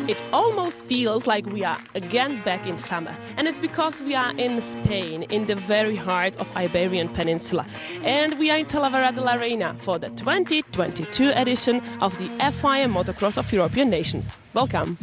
It almost feels like we are again back in summer, and it's because we are in Spain, in the very heart of Iberian Peninsula, and we are in Talavera de la Reina for the 2022 edition of the FIM Motocross of European Nations. Welcome!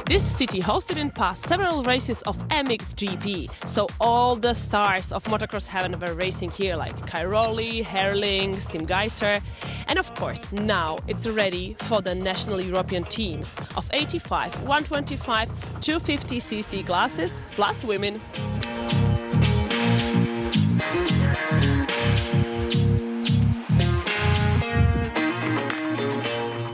This city hosted in past several races of MXGP, so all the stars of motocross heaven were racing here, like Cairoli, Herlings, Tim Geiser, and of course now it's ready for the national European teams of 85, 125, 250cc classes plus women.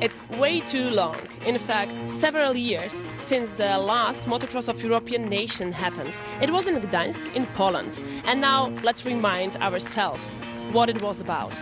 It's way too long, in fact, several years since the last Motocross of European Nation happened. It was in Gdańsk in Poland. And now let's remind ourselves what it was about.